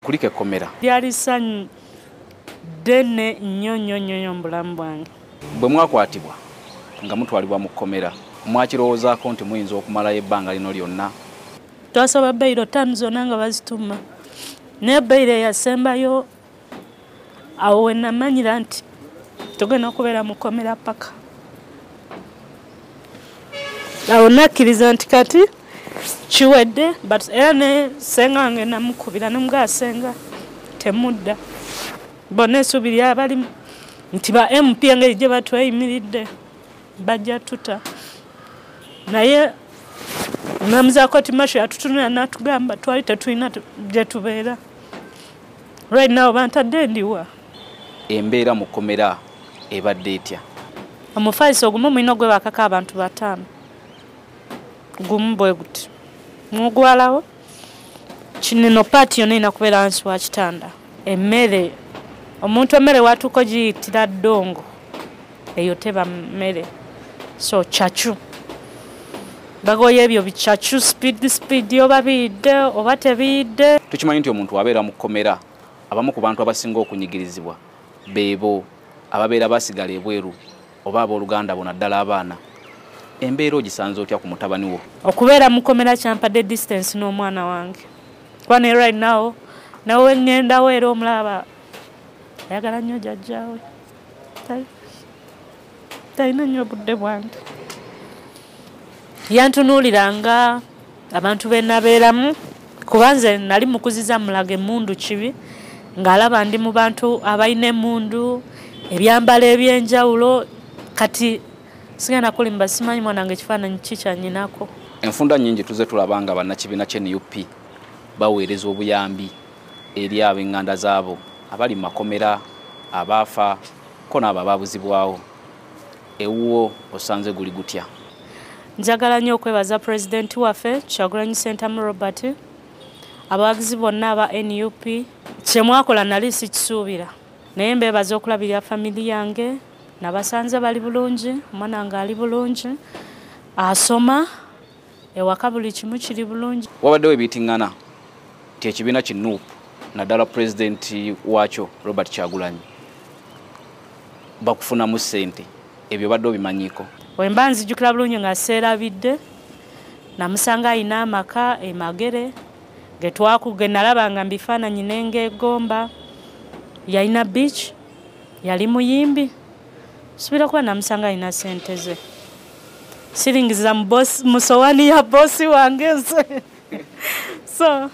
kuliko ekkomera lyali ssanyu ddene nnyo mbulamu bwange. Bwe mwakwatibwa nga mutwalibwa mu kkomera mwakirowoozaako nti muyinza okumalayo ebbanga lino lyonna? Twasaba bbayiro 5 zonna nga bazituma naye bbayiro eyasembayo awo we namanyira nti tugenda okubeera mu kkomera paka. Awo nakkiriza nti kati kiwedde but era ne senga wange namukubira nemugaa senga temudda bonna essuubi abalimu nti ba MP engeri gye batweyimiridde bajja tuta naye namuzaako ti masho yatutunula n'atugamba twali tetulina gye tubeera right now bantadde ndiwa. Embeera mu kkomera ebadde etya? Omufaisi ogumu mulina ogwebakako abantu 5 gumu bwe guti mugwalawo kineno paati yonna erina kubeera wansi wa kitanda. Emmere omuntu emmere watuuko giyitira ddongo eyo teba mmere so chachu bagoye ebyo bichachu speed oba biyidde oba tebiyidde. Tukimanyi nti omuntu abeera mu kkomera abamu ku bantu abasinga okunyigirizibwa beebo ababeera basigala ebweru oba abooluganda bona ddala abaana. Embeera ogisanze otya ku mutabani wo? Okubeera mu kkomera kyampadde distance n'omwana wange kwane right now nawe ngendawo era omulaba ayagala nnyo jjajjaawe talina nnyo budde bwange yantunuuliranga abantu be nabeeramu kuba nze nali mukuziza mulaga emmundu kibi ng'alaba ndi mu bantu abalina emmundu ebyambalo ebyenjawulo kati sigenda kulimba simanyi mwanange ekifaananyi kikyanyinako. Enfunda nnyingi tuze tulabanga bannakibiina ky'NUP baweereza obuyambi eri ab'enganda zaabo abali mu makomera abaafa ko n'abo abaabuzibwawo. Ewuwo osanze guli gutya? Njagala nnyo okwebaza pulezidenti waffe Kyagulanyi Ssentamu Robert abawagizi bonna aba NUP kye mwakola nali sikisuubira naye mbeebaza okulabirira famili yange nabasanze bali bulungi omwana wange ali bulungi asoma ewaka buli kimu kiri bulungi. Wabaddewo ebiitiŋŋana nti ekibiina ki NUP naddala pulezidenti waakyo Robert Kyagulanyi bakufunamu ssente ebyo badde obimanyiiko? Wemba nzijjukira bulungi nga seerabidde namusanga alina amaka emagere ge nalabanga mu bifaananyi n'engeegomba yalina beach yali muyimbi subira kuba namusanga alina ssente ze siringiza mu sowaani ya boosi wange nze so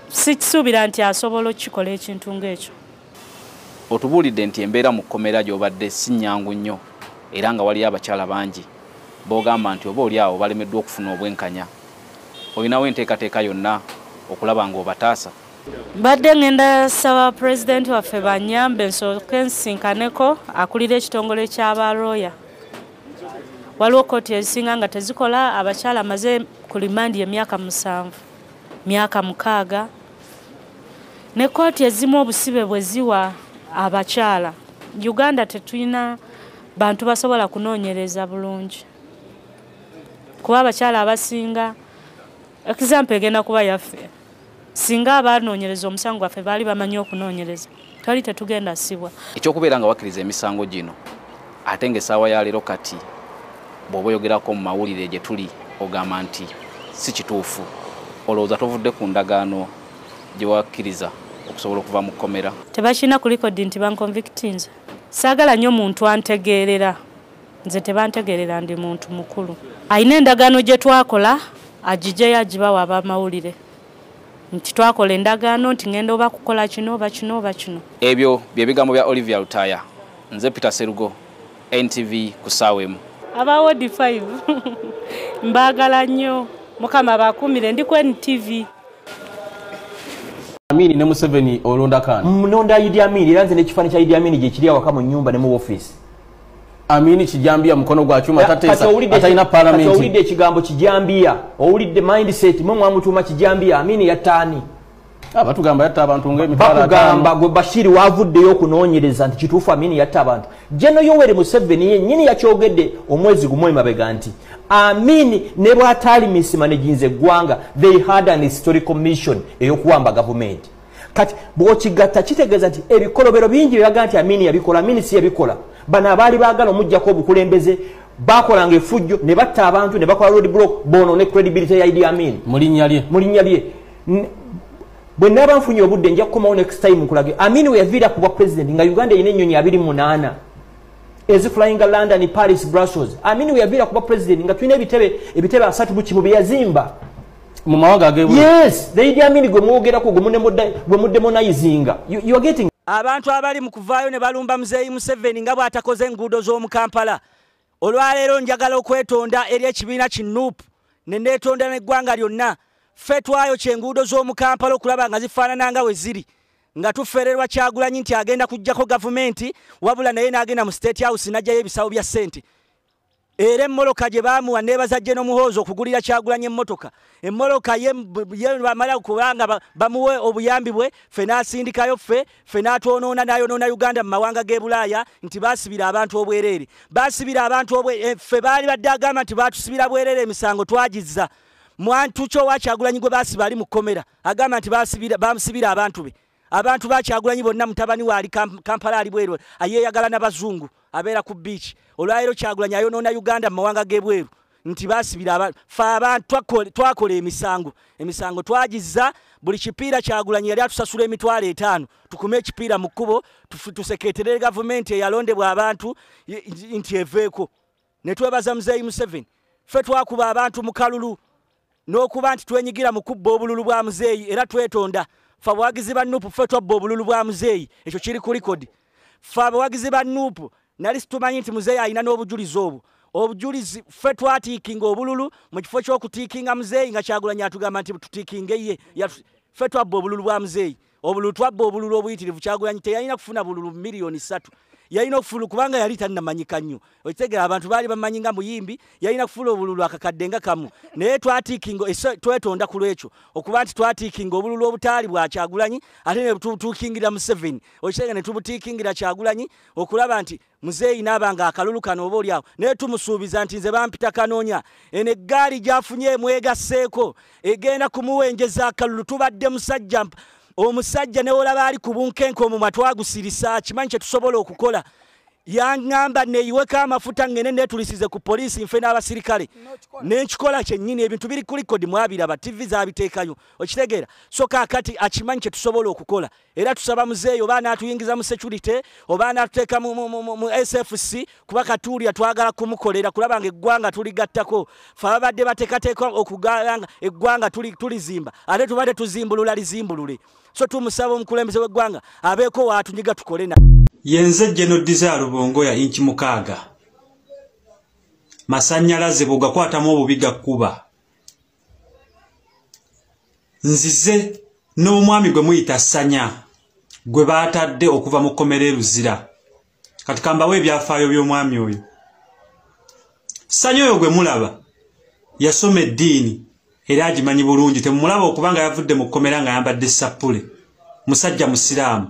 sikisuubira nti asobola okukikola ekintu ng'ekyo. Otubuulidde nti embeera mu kkomera gy'obadde si nnyangu nnyo era nga waliyo abakyala bangi boogamba nti oba oli awo balemeddwa okufuna obwenkanya. Olinawo enteekateeka yonna okulaba ng'obataasa? Mbadde ngenda saba pulezidenti waffe bannyambe nsooke nsinkaneko akulira ekitongole ky'abalooya. Waliwo kkooti ezisinga nga tezikola abakyala amaze ku limandi emyaka 7 myaka 6 ne kkooti ezimu obusibe bwe ziwa abakyala. Uganda tetulina bantu basobola kunoonyereza bulungi kuba abakyala abasinga example egenda kuba yaffe singa abanoonyereza omusango gwaffe baali bamanyi okunoonyereza twali tetugenda sibwa. Ekyokubeera nga wakkiriza emisango gino ate ng'essaawa ya leero kati bw'oba oyogerako mu mawulire gye tuli ogamba nti si kituufu, olowooza tovudde ku ndagaano gye wakkiriza okusobola okuva mu kkomera? Tebakirina ku likodi nti banconvictinze. Saagala nnyo muntu antegeerera nze tebantegeerera ndi muntu mukulu. Ayina endagaano gye twakola agijjeyo agibawa ab'amawulire nti twakola endagaano nti ngenda oba kukola kino oba kino oba kino. Ebyo bye bigambo bya Olivia Lutaya. Nze Peter Serugo, NTV ku ssaawa emu. Aba Ward 5 mbaagala nnyo mukama bakumire ndi ku NTV. Amini ne Museveni olonda kana mnonda Idi Amin era nze n'ekifaananyi kya Idi Amin gye kiri awaka mu nnyumba ne mu office. Amini kijambia mukono gwa chuma tatesa atalina parliament. Owulidde ekigambo kijambia, owulidde mindset mwe mwamutuuma kijambia. Amini yataani Abatugamba yatta abantu bakugamba gwe Bashiri wavuddeyo okunoonyereza nti kituufu Amini yatta abantu. General Yoweri Museveni yennyini yakyogedde omwezi gumu emabega nti Amini ne bw'ataali mismanaging eggwanga they had an historical mission ey'okuwamba gavumenti. Kati bw'okigatta kitegeeza nti ebikolobero bingi byaga nti Amini yabikola, Amini si yabikola. Bano abaali baagala omuggyako obukulembeze bakolanga effujjo ne batta abantu ne bakola road block bono ne credibility ya Idi Amin. Mu linnya lye. Bwe naba nfunye obudde nja kukomawo next time nkulage Amini we yaviira ku bwa president nga Uganda erina ennyonyi 28 eziflyinga London, Paris, Brussels. Amini we yaviira ku bwa president nga tulina ebitebe 3 mu kimu bye yazimba mu mawanga ag'ebweru. Yes, the Idi Amin gwe mwogerako gwe mudemonizinga. You are getting abantu abali mu kuvaayo ne balumba Muzeeyi Museveni nga bw'atakoze enguudo z'omu Kampala. Olwaleero njagala okwetonda eri ekibiina ki NUP ne neetonda n'eggwanga lyonna. Ffe twayo kyenguudo z'omu Kampala okulaba nga zifaanana nga we ziri. Nga tufererwa Kyagulanyi nti agenda kuggyako gavumenti wabula naye n'agenda mu State House n'ajjayo ebisawo bya ssente. Era emmoloka gye baamuwa neebaza General Muhoozi okugulira Kyagulanyi emmotoka. Emmoloka ye bamala kubanga bamuwe obuyambi bwe ffe n'asindikayo ffe n'atwonoona n'ayonoona Uganda mu mawanga g'e Bulaaya nti baasibira abantu obwereere. Baasibira abantu ffe baali badde agamba nti baatusibira bwereere emisango twagizza. Mwantu kyo wa Kyagulanyi gwe baasiba ali mu kkomera agamba nti bamusibira abantu be. Abantu ba Kyagulanyi bonna mutabani waali Kampala ali bweru ayeeyagala n'abazungu abeera ku beach. Olwaleero Kyagulanyi ayonoona Uganda mu mawanga g'ebweru nti baasibira abantu. Ffe abantu twakola emisango twagizza. Buli kipiira Kyagulanyi yali atusasula $5,000 tukume ekipiira mu kkubo tusekeeterere gavumenti eyalondebwa abantu nti eveeko. Ne twebaza Muzeeyi Museveni. Ffe twakuba abantu mu kalulu n'okuba nti twenyigira mu kubba obululu bwa Muzeeyi era twetonda. Ffe abawagizi ba NUP ffe twabba obululu bwa Muzeeyi, ekyo kiri ku likodi. Ffe abawagizi ba NUP nali situmanyi nti Muzeeyi alina n'obujulizi obwo. Obujulizi ffe twatiikinga obululu mu kifo ky'okutiikinga Muzeeyi nga Kyagulanyi atugamba nti tutiikinge ye. Ffe twabba obululu bwa Muzeeyi. Obululu twabba obululu obuyitirivu. Kyagulanyi teyalina kufuna bululu milioni 3. Yalina okufuna kubanga yali tannamanyika nnyo. Okitegera abantu baali bamanyi nga muyimbi, yalina kufuna obululu akakadde nga kamu. Naye twatiikinga twetonda ku lwekyo okuba nti twatiikinga obululu obutaali bwa Kyagulanyi ate ne tubutuukingira Museveni. Okitegera ne tubutiikingira Kyagulanyi okulaba nti Muzeeyi n'abanga akalulu kano oba oliawo. Naye tumusuubiza nti nze bampita kanoonya. Eno eggaali gy'afunye emwegasseeko egenda kumuwenjeza akalulu tubadde musajja omusajja ne olaba ali ku bunkenke omumwa twagusirisa kimanyi kye tusobola okukola. Yaŋŋamba neeyiweko amafuta ngene neetulisize ku poliisi nfe n'abasirikale. N'ekikola kyennyini ebintu biri ku likodi mwabiraba TV zaabiteekayo. Okitegeera? So kaakati akimanyi kye tusobola okukola. Era tusaba Muzeeyi oba anaatuyingiza mu security oba anaatuteeka mu SFC kuba katuulya twagala kumukolera kulaba nga eggwanga tuligattako. Ffe ababadde bateekateeka okuganga eggwanga tulizimba ate tubadde tuzimbulula lizimbulule. So tumusaba omukulembeze w'eggwanga abeeko waatunyiga tukole na yenze General Desire Rubongoya inchi 6 masannyalaze bw'ogakwatamu obubi gakkuba nzize n'omwami gwe muyita Sanya gwe baatadde okuva mu kkomera Luzira kati kambawo ebyafaayo by'omwami oyo. Sanya oyo gwe mulaba yasoma eddiini era agimanyi bulungi. Temumulaba okubanga yavudde mu kkomera nga yambadde sappule, musajja musiraamu.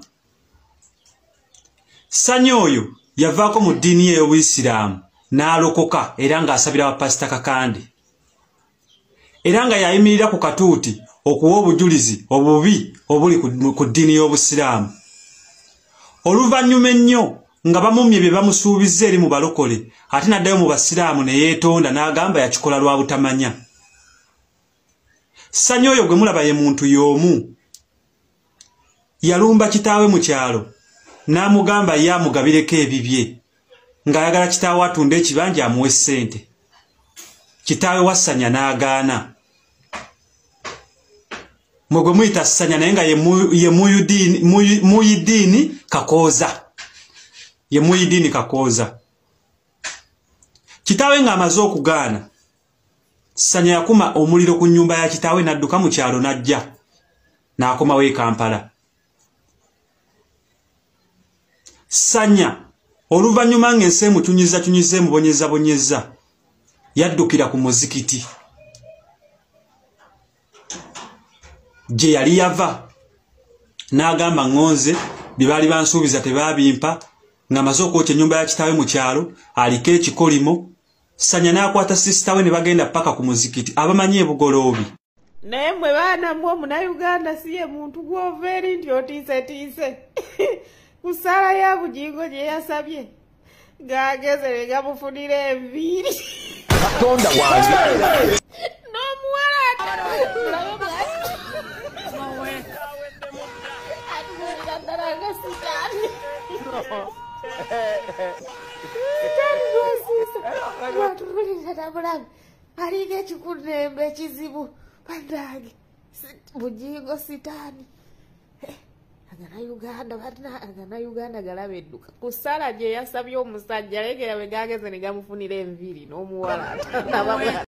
Sanya oyo yavaako mu ddiini ye y'Obuyisiraamu n'alokoka era ng'asabira bapasita Kakande era nga yayimirira ku katuuti okuwa obujulizi obubi obuli ku ddiini y'Obusiraamu. Oluvannyuma ennyo nga bamumye bye bamusuubizza eri mu balokole ate n'addayo mu basiraamu ne yeetonda n'agamba yakikola lwa butamanya. Sanya oyo gwe mulaba ye muntu y'omu yalumba kitaawe mu kyalo n'amugamba ye amugabireko ebibye ng'ayagala kitaawe atunda ekibanja amuwe ssente. Kitaawe wa Sanya n'agaana. Mwe gwe muyita Sanya naye nga ye Muyidiini Kakooza. Ye Muyidiini Kakooza. Kitaawe ng'amaze okugaana, Sanya yakuma omuliro ku nnyumba ya kitaawe n'adduka mu kyalo n'ajja n'akomawo e Kampala. Sanya oluvannyuma ng'ensi emutunyiza emubonyeza yaddukira ku muzikiti gye yali yava n'agamba ngonze bibali bansuubiza tebabimpa nga maze okwokya ennyumba ya kitaawe mu kyalo aliko ekikolimo Sanya n'akwata sisita we ne bagenda paka ku muzikiti abamanyi ebugoloobi naye mwe baana mwe Munnayuganda si ye muntu gw'oveeri nti otiisetiise ku ssaala ya bugingo gye yasabye ng'ageze ne gamufunira enviiri Katonda wange n'omuwala ddala sitaani gwatululira tabulabe alinga ekikunembe ekizibu bandange bugingo sitaani Agana-Uganda galaba edduka ku ssala gye yasabye omusajja legera bwe gageze ne gamufunira enviiri n'omuwala